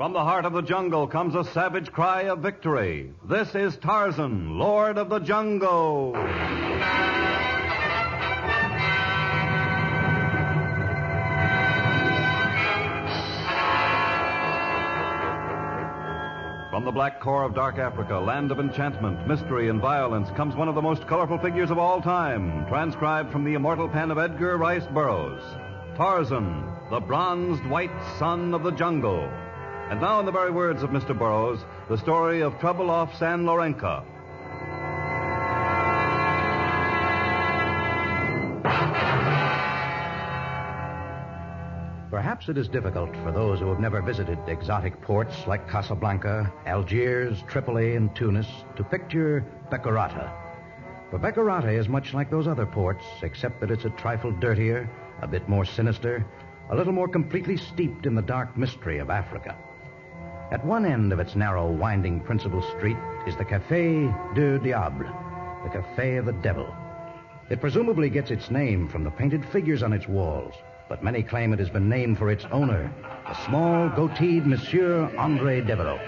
From the heart of the jungle comes a savage cry of victory. This is Tarzan, Lord of the Jungle. From the black core of dark Africa, land of enchantment, mystery, and violence, comes one of the most colorful figures of all time, transcribed from the immortal pen of Edgar Rice Burroughs. Tarzan, the bronzed white son of the jungle. And now, in the very words of Mr. Burroughs, the story of Trouble off San Lorenca. Perhaps it is difficult for those who have never visited exotic ports like Casablanca, Algiers, Tripoli, and Tunis to picture Beccarata. For Beccarata is much like those other ports, except that it's a trifle dirtier, a bit more sinister, a little more completely steeped in the dark mystery of Africa. At one end of its narrow, winding principal street is the Café du Diable, the Café of the Devil. It presumably gets its name from the painted figures on its walls, but many claim it has been named for its owner, the small, goateed Monsieur André Devereaux.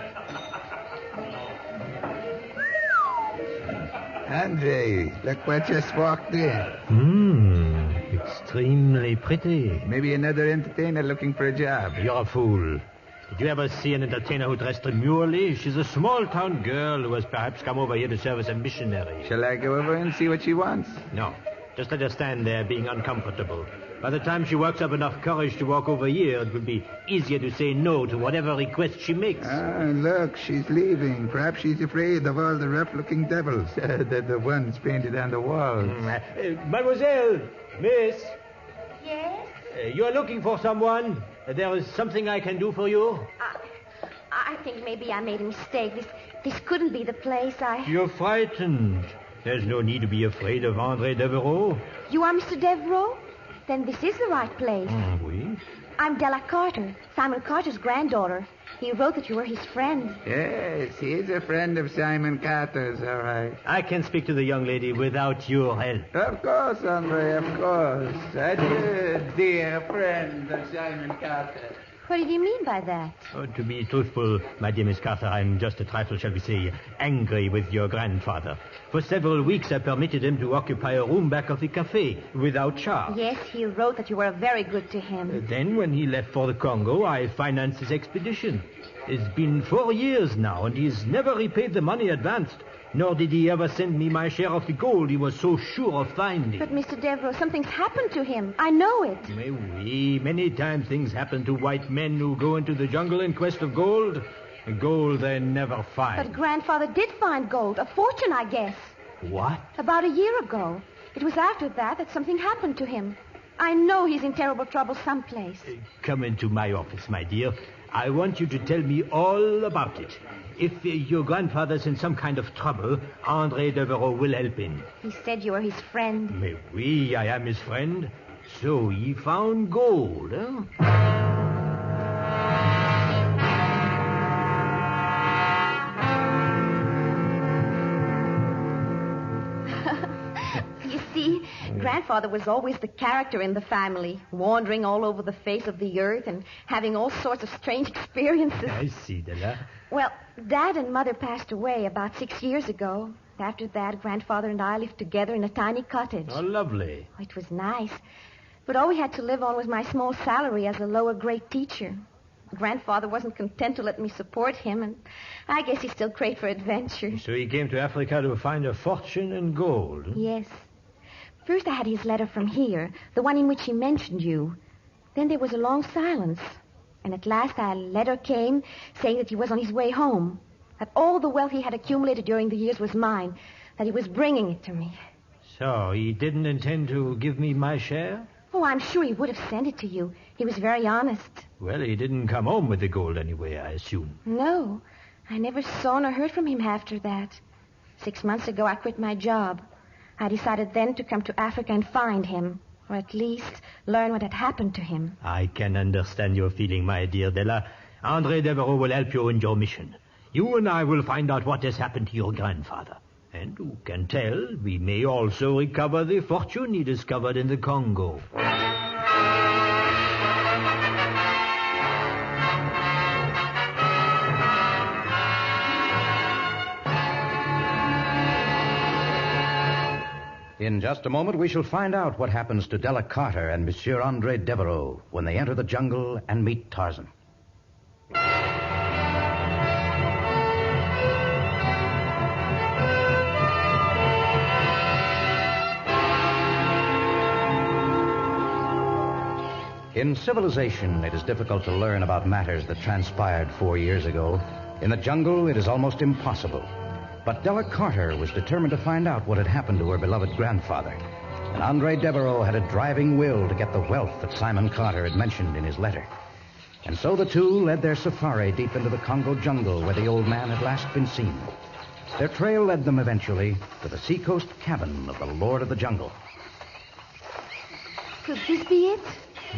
André, look what just walked in. Extremely pretty. Maybe another entertainer looking for a job. You're a fool. Did you ever see an entertainer who dressed demurely? She's a small-town girl who has perhaps come over here to serve as a missionary. Shall I go over and see what she wants? No. Just let her stand there being uncomfortable. By the time she works up enough courage to walk over here, it will be easier to say no to whatever request she makes. Look, she's leaving. Perhaps she's afraid of all the rough-looking devils. The ones painted on the walls. Mademoiselle, miss. Yes? You are looking for someone. There is something I can do for you. I think maybe I made a mistake. This couldn't be the place. You're frightened. There's no need to be afraid of André Devereaux. You are Mr. Devereaux? Then this is the right place. Oui? I'm Della Carter, Simon Carter's granddaughter. He wrote that you were his friend. Yes, he's a friend of Simon Carter's, all right. I can speak to the young lady without your help. Of course, André, of course. Adieu, dear friend of Simon Carter. What did you mean by that? To be truthful, my dear Miss Carter, I'm just a trifle, shall we say, angry with your grandfather. For several weeks, I permitted him to occupy a room back of the cafe without charge. Yes, he wrote that you were very good to him. Then, when he left for the Congo, I financed his expedition. It's been 4 years now, and he's never repaid the money advanced. Nor did he ever send me my share of the gold he was so sure of finding. But, Mr. Devereaux, something's happened to him. I know it. Oui, many times things happen to white men who go into the jungle in quest of gold. Gold they never find. But grandfather did find gold. A fortune, I guess. What? About a year ago. It was after that something happened to him. I know he's in terrible trouble someplace. Come into my office, my dear. I want you to tell me all about it. If your grandfather's in some kind of trouble, André Devereaux will help him. He said you were his friend. Mais oui, I am his friend. So he found gold, huh? You see, grandfather was always the character in the family, wandering all over the face of the earth and having all sorts of strange experiences. I see, Della. Well, Dad and Mother passed away about 6 years ago. After that, Grandfather and I lived together in a tiny cottage. Oh, lovely. It was nice. But all we had to live on was my small salary as a lower-grade teacher. Grandfather wasn't content to let me support him, and I guess he still craved for adventure. So he came to Africa to find a fortune in gold. Yes. First I had his letter from here, the one in which he mentioned you. Then there was a long silence. And at last a letter came saying that he was on his way home, that all the wealth he had accumulated during the years was mine, that he was bringing it to me. So he didn't intend to give me my share? Oh, I'm sure he would have sent it to you. He was very honest. Well, he didn't come home with the gold anyway, I assume. No. I never saw nor heard from him after that. 6 months ago, I quit my job. I decided then to come to Africa and find him, or at least learn what had happened to him. I can understand your feeling, my dear Della. André Devereaux will help you in your mission. You and I will find out what has happened to your grandfather. And who can tell, we may also recover the fortune he discovered in the Congo. In just a moment, we shall find out what happens to Della Carter and Monsieur Andre Devereaux when they enter the jungle and meet Tarzan. In civilization, it is difficult to learn about matters that transpired 4 years ago. In the jungle, it is almost impossible. But Della Carter was determined to find out what had happened to her beloved grandfather. And Andre Devereaux had a driving will to get the wealth that Simon Carter had mentioned in his letter. And so the two led their safari deep into the Congo jungle where the old man had last been seen. Their trail led them eventually to the seacoast cabin of the Lord of the Jungle. Could this be it?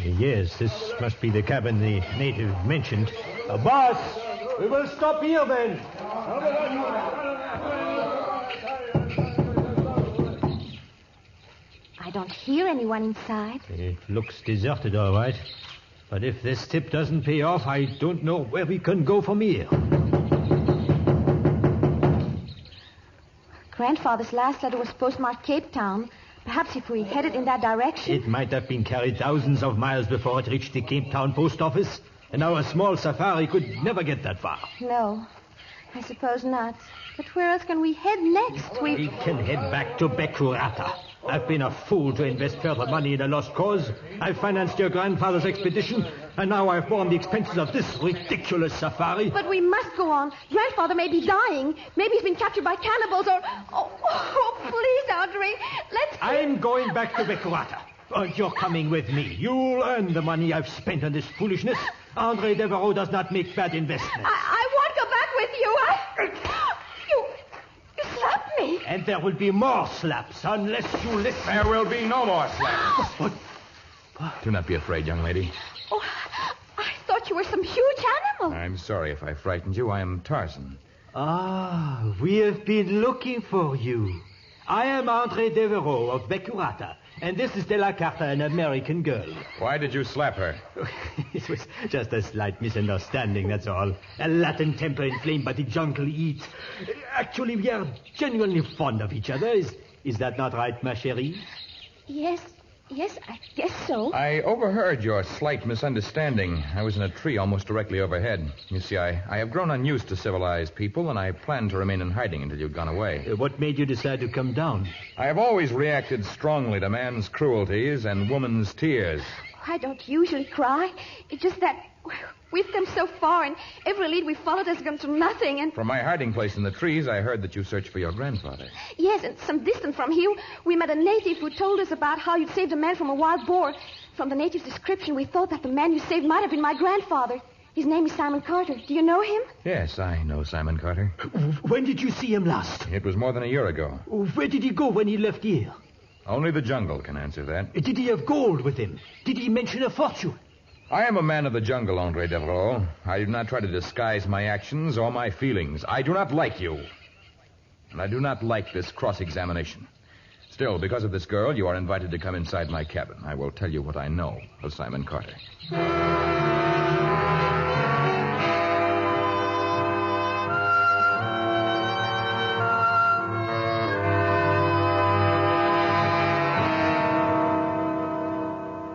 Yes, this must be the cabin the native mentioned. Boss, we will stop here then. I don't hear anyone inside. It looks deserted, all right. But if this tip doesn't pay off, I don't know where we can go from here. Grandfather's last letter was postmarked Cape Town. Perhaps if we headed in that direction... It might have been carried thousands of miles before it reached the Cape Town post office. And our small safari could never get that far. No, I suppose not. But where else can we head next? We can head back to Becurata. I've been a fool to invest further money in a lost cause. I've financed your grandfather's expedition, and now I've borne the expenses of this ridiculous safari. But we must go on. Grandfather may be dying. Maybe he's been captured by cannibals or... Oh, please, Andre, let's... I'm going back to Becurata. You're coming with me. You'll earn the money I've spent on this foolishness. Andre Devereaux does not make bad investments. I won't go back with you. You slapped me. And there will be more slaps unless you listen. There will be no more slaps. What? Do not be afraid, young lady. Oh, I thought you were some huge animal. I'm sorry if I frightened you. I am Tarzan. Ah, we have been looking for you. I am Andre Devereaux of Becurata, and this is Della Carter, an American girl. Why did you slap her? It was just a slight misunderstanding, that's all. A Latin temper inflamed by the jungle heat. Actually, we are genuinely fond of each other. Is that not right, ma chérie? Yes, I guess so. I overheard your slight misunderstanding. I was in a tree almost directly overhead. You see, I have grown unused to civilized people, and I planned to remain in hiding until you'd gone away. What made you decide to come down? I have always reacted strongly to man's cruelties and woman's tears. I don't usually cry. It's just that we've come so far, and every lead we've followed has come to nothing, and... From my hiding place in the trees, I heard that you searched for your grandfather. Yes, and some distance from here, we met a native who told us about how you'd saved a man from a wild boar. From the native's description, we thought that the man you saved might have been my grandfather. His name is Simon Carter. Do you know him? Yes, I know Simon Carter. When did you see him last? It was more than a year ago. Where did he go when he left here? Only the jungle can answer that. Did he have gold with him? Did he mention a fortune? I am a man of the jungle, Andre Devereaux. I do not try to disguise my actions or my feelings. I do not like you. And I do not like this cross-examination. Still, because of this girl, you are invited to come inside my cabin. I will tell you what I know of Simon Carter.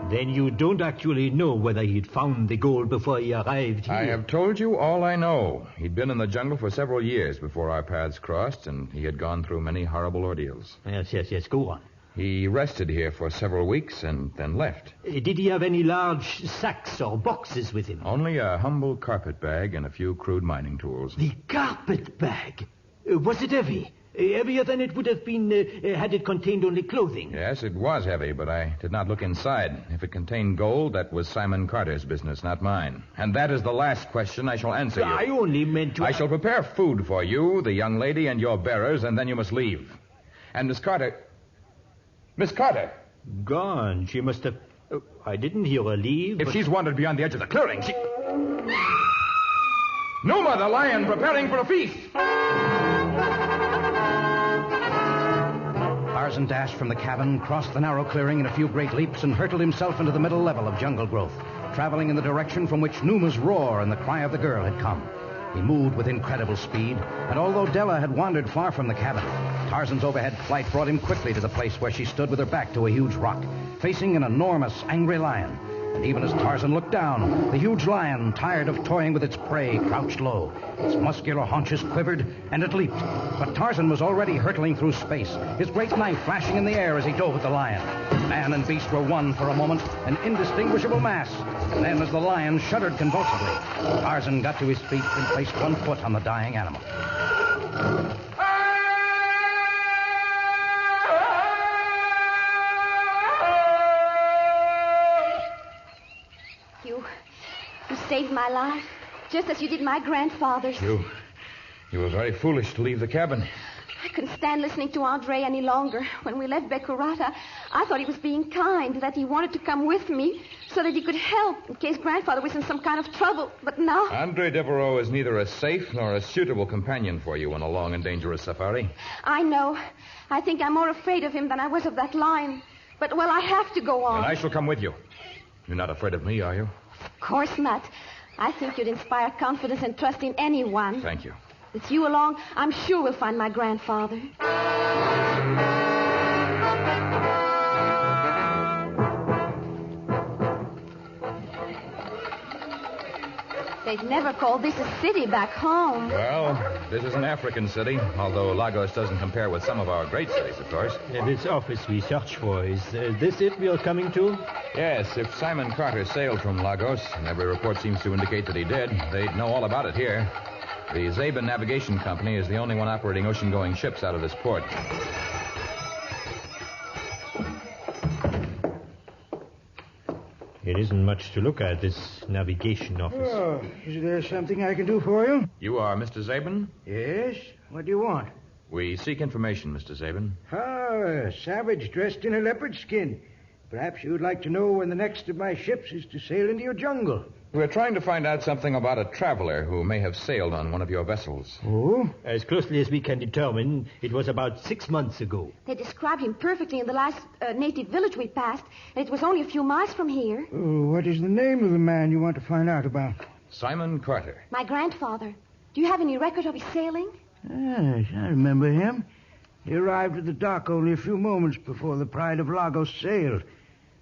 Then you don't actually know whether he'd found the gold before he arrived here. I have told you all I know. He'd been in the jungle for several years before our paths crossed, and he had gone through many horrible ordeals. Yes, go on. He rested here for several weeks and then left. Did he have any large sacks or boxes with him? Only a humble carpet bag and a few crude mining tools. The carpet bag? Was it heavy? Heavier than it would have been had it contained only clothing. Yes, it was heavy, but I did not look inside. If it contained gold, that was Simon Carter's business, not mine. And that is the last question I shall answer you. I only meant to... I shall prepare food for you, the young lady, and your bearers, and then you must leave. And Miss Carter... Miss Carter! Gone. She must have... I didn't hear her leave. If she's wandered beyond the edge of the clearing, she... Numa, the lion, preparing for a feast! Tarzan dashed from the cabin, crossed the narrow clearing in a few great leaps, and hurtled himself into the middle level of jungle growth, traveling in the direction from which Numa's roar and the cry of the girl had come. He moved with incredible speed, and although Della had wandered far from the cabin, Tarzan's overhead flight brought him quickly to the place where she stood with her back to a huge rock, facing an enormous, angry lion. And even as Tarzan looked down, the huge lion, tired of toying with its prey, crouched low. Its muscular haunches quivered, and it leaped. But Tarzan was already hurtling through space, his great knife flashing in the air as he dove at the lion. Man and beast were one for a moment, an indistinguishable mass. And then, as the lion shuddered convulsively, Tarzan got to his feet and placed one foot on the dying animal. You saved my life, just as you did my grandfather's. You were very foolish to leave the cabin. I couldn't stand listening to Andre any longer. When we left Becurata, I thought he was being kind, that he wanted to come with me so that he could help in case grandfather was in some kind of trouble. But now... Andre Devereaux is neither a safe nor a suitable companion for you on a long and dangerous safari. I know. I think I'm more afraid of him than I was of that lion. But, well, I have to go on. And I shall come with you. You're not afraid of me, are you? Of course not. I think you'd inspire confidence and trust in anyone. Thank you. With you along, I'm sure we'll find my grandfather. They'd never call this a city back home. Well, this is an African city, although Lagos doesn't compare with some of our great cities, of course. This office we search for, is this it we are coming to? Yes, if Simon Carter sailed from Lagos, and every report seems to indicate that he did, they'd know all about it here. The Zabin Navigation Company is the only one operating ocean-going ships out of this port. It isn't much to look at, this navigation office. Oh, is there something I can do for you? You are Mr. Zabin? Yes. What do you want? We seek information, Mr. Zabin. Ah, a savage dressed in a leopard skin. Perhaps you would like to know when the next of my ships is to sail into your jungle. We're trying to find out something about a traveler who may have sailed on one of your vessels. Oh? As closely as we can determine, it was about 6 months ago. They described him perfectly in the last native village we passed, and it was only a few miles from here. Oh, what is the name of the man you want to find out about? Simon Carter. My grandfather. Do you have any record of his sailing? Yes, I remember him. He arrived at the dock only a few moments before the Pride of Lagos sailed.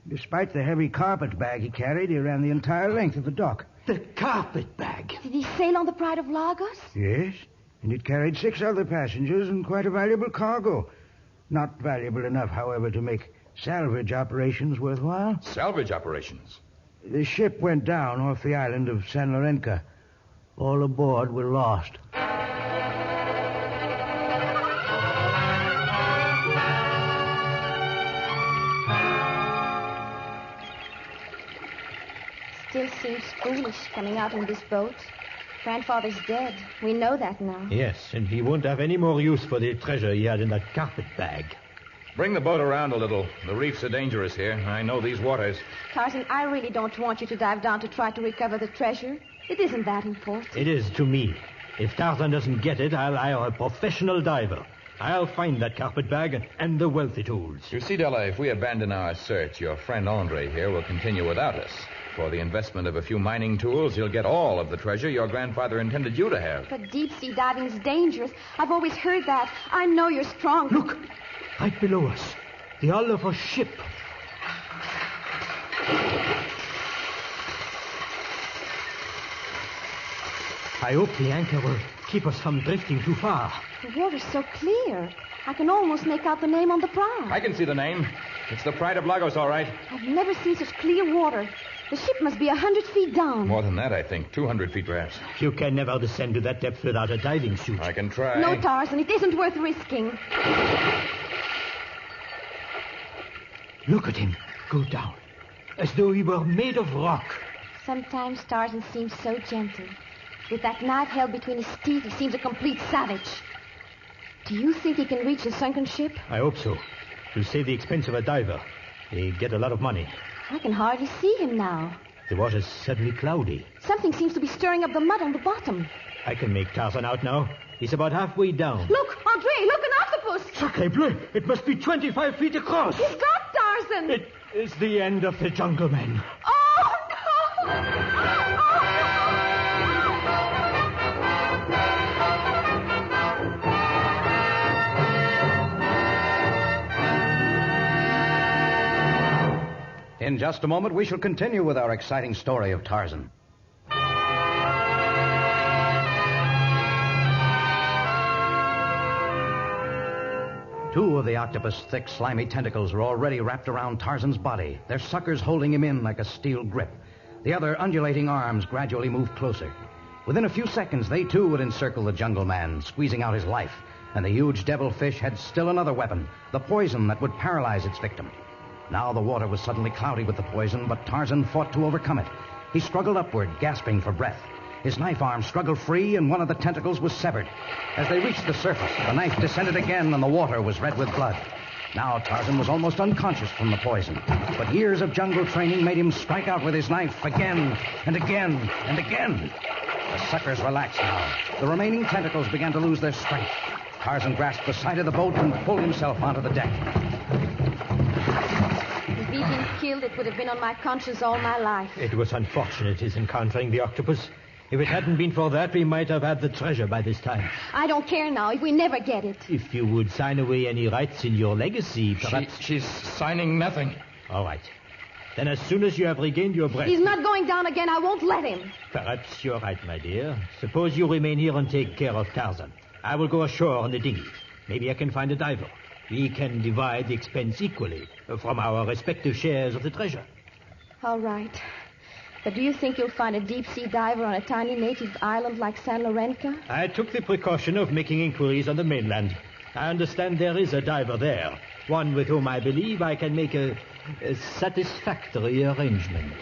Despite the heavy carpet bag he carried, he ran the entire length of the dock. The carpet bag? Did he sail on the Pride of Lagos? Yes, and it carried 6 other passengers and quite a valuable cargo. Not valuable enough, however, to make salvage operations worthwhile. Salvage operations? The ship went down off the island of San Lorenca. All aboard were lost. Still seems foolish coming out in this boat. Grandfather's dead. We know that now. Yes, and he won't have any more use for the treasure he had in that carpet bag. Bring the boat around a little. The reefs are dangerous here. I know these waters. Tarzan, I really don't want you to dive down to try to recover the treasure. It isn't that important. It is to me. If Tarzan doesn't get it, I'll hire a professional diver. I'll find that carpet bag and the wealthy tools. You see, Della, if we abandon our search, your friend Andre here will continue without us. For the investment of a few mining tools, you'll get all of the treasure your grandfather intended you to have. But deep-sea diving's dangerous. I've always heard that. I know you're strong. Look, right below us. The hull of a ship. I hope the anchor will keep us from drifting too far. The water's so clear. I can almost make out the name on the prow. I can see the name. It's the Pride of Lagos, all right. I've never seen such clear water. The ship must be 100 feet down. More than that, I think. 200 feet, perhaps. You can never descend to that depth without a diving suit. I can try. No, Tarzan, it isn't worth risking. Look at him go down, as though he were made of rock. Sometimes Tarzan seems so gentle. With that knife held between his teeth, he seems a complete savage. Do you think he can reach the sunken ship? I hope so. To save the expense of a diver. They get a lot of money. I can hardly see him now. The water's suddenly cloudy. Something seems to be stirring up the mud on the bottom. I can make Tarzan out now. He's about halfway down. Look, Andre, look, an octopus! Sacre bleu! It must be 25 feet across. He's got Tarzan! It is the end of the jungle men. Oh, no! In just a moment, we shall continue with our exciting story of Tarzan. Two of the octopus' thick, slimy tentacles were already wrapped around Tarzan's body, their suckers holding him in like a steel grip. The other undulating arms gradually moved closer. Within a few seconds, they too would encircle the jungle man, squeezing out his life. And the huge devilfish had still another weapon, the poison that would paralyze its victim. Now the water was suddenly cloudy with the poison, but Tarzan fought to overcome it. He struggled upward, gasping for breath. His knife arm struggled free, and one of the tentacles was severed. As they reached the surface, the knife descended again, and the water was red with blood. Now Tarzan was almost unconscious from the poison, but years of jungle training made him strike out with his knife again and again and again. The suckers relaxed now. The remaining tentacles began to lose their strength. Tarzan grasped the side of the boat and pulled himself onto the deck. If he'd been killed, it would have been on my conscience all my life. It was unfortunate his encountering the octopus. If it hadn't been for that, we might have had the treasure by this time. I don't care now if we never get it. If you would sign away any rights in your legacy, perhaps... She's signing nothing. All right. Then as soon as you have regained your breath... He's not going down again. I won't let him. Perhaps you're right, my dear. Suppose you remain here and take care of Tarzan. I will go ashore on the dinghy. Maybe I can find a diver. We can divide the expense equally from our respective shares of the treasure. All right. But do you think you'll find a deep-sea diver on a tiny native island like San Lorenca? I took the precaution of making inquiries on the mainland. I understand there is a diver there, one with whom I believe I can make a satisfactory arrangement.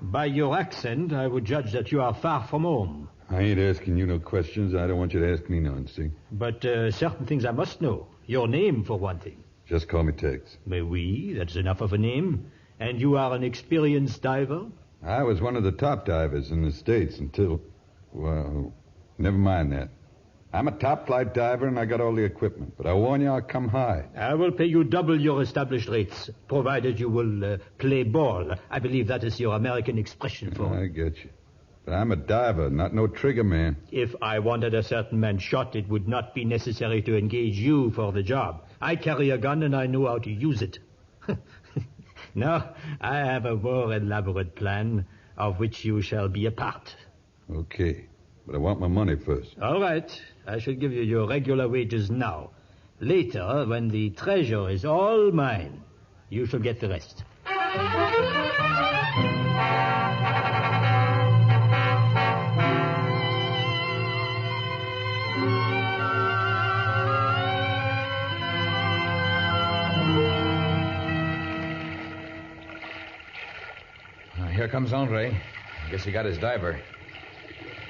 By your accent, I would judge that you are far from home. I ain't asking you no questions. I don't want you to ask me none, see? But certain things I must know. Your name, for one thing. Just call me Tex. Mais oui, that's enough of a name. And you are an experienced diver? I was one of the top divers in the States until... Well, never mind that. I'm a top-flight diver, and I got all the equipment. But I warn you, I'll come high. I will pay you double your established rates, provided you will play ball. I believe that is your American expression for it. I get you. But I'm a diver, not no trigger man. If I wanted a certain man shot, it would not be necessary to engage you for the job. I carry a gun, and I know how to use it. Now, I have a more elaborate plan, of which you shall be a part. Okay. But I want my money first. All right. I shall give you your regular wages now. Later, when the treasure is all mine, you shall get the rest. Here comes Andre. I guess he got his diver.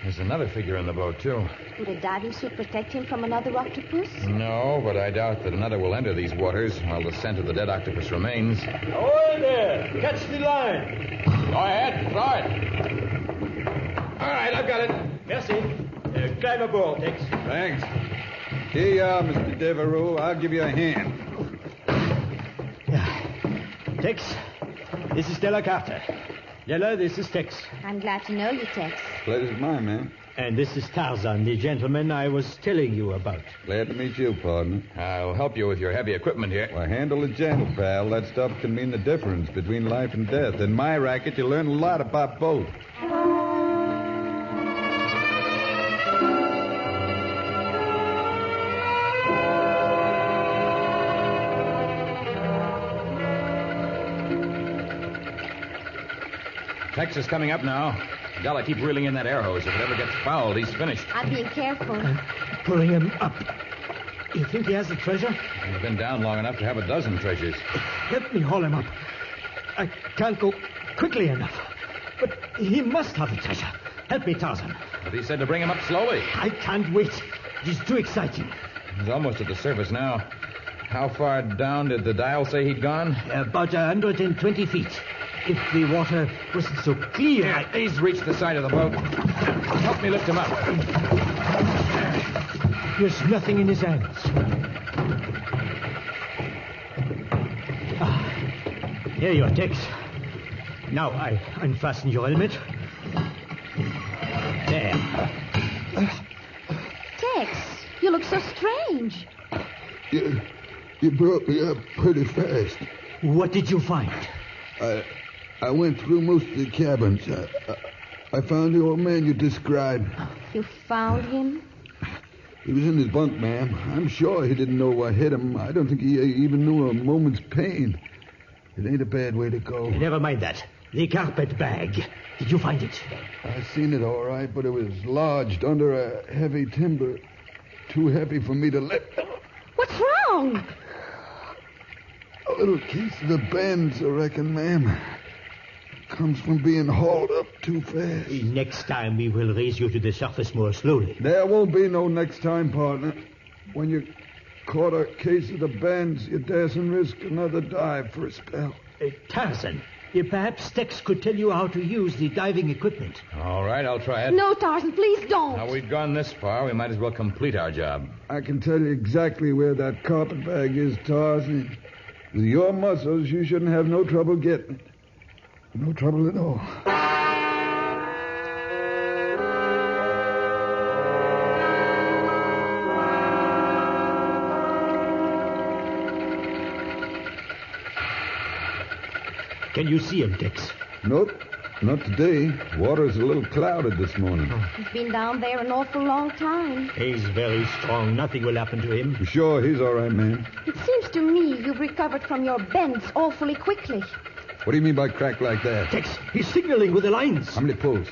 There's another figure in the boat, too. Would a diving suit protect him from another octopus? No, but I doubt that another will enter these waters while the scent of the dead octopus remains. Ahoy there! Catch the line! Go ahead, throw it. All right, I've got it. Merci. Climb aboard, Tex. Thanks. Here you are, Mr. Devereaux. I'll give you a hand. Tex, this is Stella Carter. Della, this is Tex. I'm glad to know you, Tex. Pleasure's mine, man. And this is Tarzan, the gentleman I was telling you about. Glad to meet you, partner. I'll help you with your heavy equipment here. Well, handle it gentle, pal. That stuff can mean the difference between life and death. In my racket, you learn a lot about both. Tex is coming up now. Della, keep reeling in that air hose. If it ever gets fouled, he's finished. I'm being careful. Pulling him up. You think he has the treasure? He's been down long enough to have a dozen treasures. Help me haul him up. I can't go quickly enough. But he must have the treasure. Help me, Tarzan. But he said to bring him up slowly. I can't wait. It is too exciting. He's almost at the surface now. How far down did the dial say he'd gone? About 120 feet. If the water wasn't so clear... Yeah, he's reached the side of the boat. Help me lift him up. There's nothing in his hands. Here you are, Tex. Now I unfasten your helmet. There. so strange? You brought me up pretty fast. What did you find? I went through most of the cabins. I found the old man you described. You found him? He was in his bunk, ma'am. I'm sure he didn't know what hit him. I don't think he even knew a moment's pain. It ain't a bad way to go. Never mind that. The carpet bag. Did you find it? I seen it all right, but it was lodged under a heavy timber. Too heavy for me to lift. What's wrong? A little case of the bends, I reckon, ma'am. Comes from being hauled up too fast. Next time we will raise you to the surface more slowly. There won't be no next time, partner. When you caught a case of the bends, you daresn't risk another dive for a spell. Tarzan, perhaps Tex could tell you how to use the diving equipment. All right, I'll try it. No, Tarzan, please don't. Now, we've gone this far, we might as well complete our job. I can tell you exactly where that carpet bag is, Tarzan. With your muscles, you shouldn't have no trouble getting it. No trouble at all. Can you see him, Tex? Nope, not today. Water's a little clouded this morning. He's been down there an awful long time. He's very strong. Nothing will happen to him. You sure he's all right, ma'am? It seems to me you've recovered from your bends awfully quickly. What do you mean by crack like that? Tex, he's signaling with the lines. How many pulls?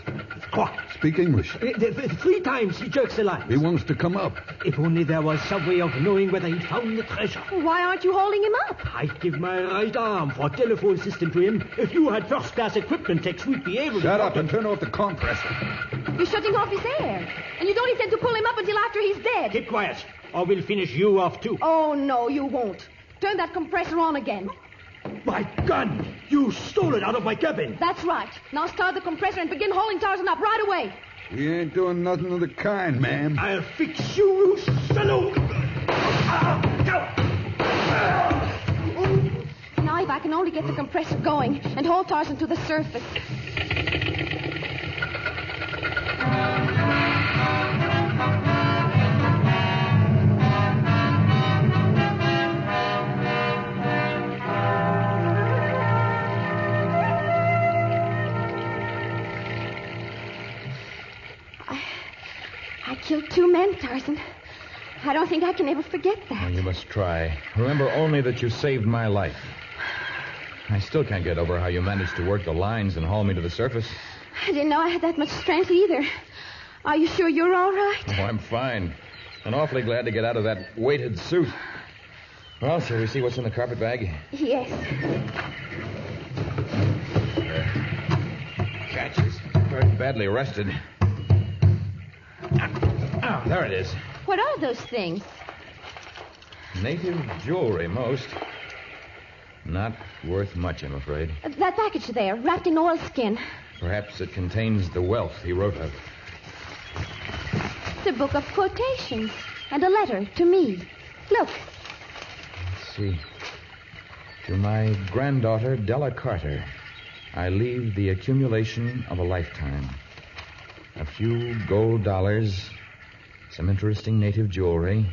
Quoi? Speak English. 3 times he jerks the lines. He wants to come up. If only there was some way of knowing whether he'd found the treasure. Why aren't you holding him up? I'd give my right arm for a telephone system to him. If you had first-class equipment, Tex, we'd be able to... Shut up and turn off the compressor. You're shutting off his air. And you don't intend to pull him up until after he's dead. Keep quiet, or we'll finish you off, too. Oh, no, you won't. Turn that compressor on again. My gun! You stole it out of my cabin. That's right. Now start the compressor and begin hauling Tarzan up right away. We ain't doing nothing of the kind, ma'am. I'll fix you, you fellow. Now if I can only get the compressor going and haul Tarzan to the surface. I killed 2 men, Tarzan. I don't think I can ever forget that. Well, you must try. Remember only that you saved my life. I still can't get over how you managed to work the lines and haul me to the surface. I didn't know I had that much strength either. Are you sure you're all right? Oh, I'm fine. And awfully glad to get out of that weighted suit. Well, shall we see what's in the carpet bag? Yes. Catches. Very badly rusted. Oh, there it is. What are those things? Native jewelry, most. Not worth much, I'm afraid. That package there, wrapped in oilskin. Perhaps it contains the wealth he wrote of. It's a book of quotations and a letter to me. Look. Let's see. To my granddaughter, Della Carter, I leave the accumulation of a lifetime. A few gold dollars, some interesting native jewelry,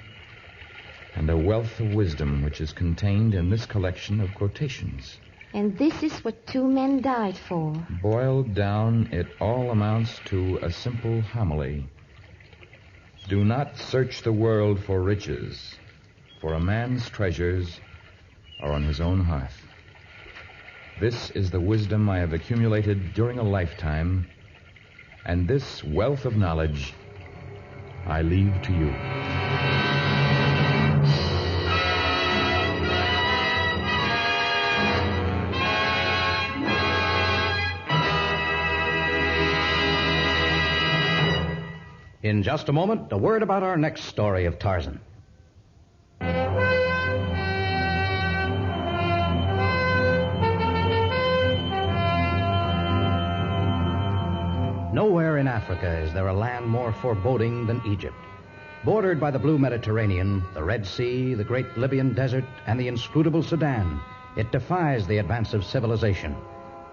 and a wealth of wisdom which is contained in this collection of quotations. And this is what 2 men died for. Boiled down, it all amounts to a simple homily. Do not search the world for riches, for a man's treasures are on his own hearth. This is the wisdom I have accumulated during a lifetime, and this wealth of knowledge I leave to you. In just a moment, a word about our next story of Tarzan. Nowhere in Africa is there a land more foreboding than Egypt. Bordered by the blue Mediterranean, the Red Sea, the great Libyan desert, and the inscrutable Sudan, it defies the advance of civilization.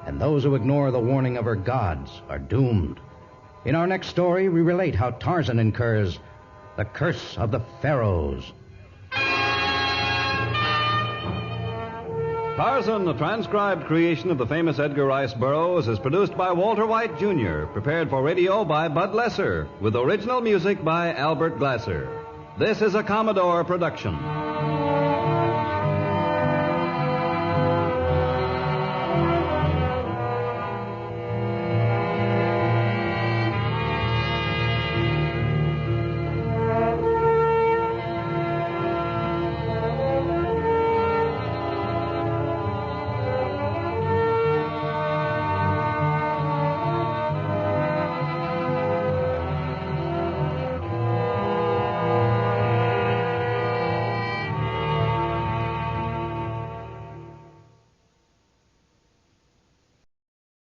And those who ignore the warning of her gods are doomed. In our next story, we relate how Tarzan incurs The Curse of the Pharaohs. Tarzan, a transcribed creation of the famous Edgar Rice Burroughs, is produced by Walter White, Jr., prepared for radio by Bud Lesser, with original music by Albert Glasser. This is a Commodore production.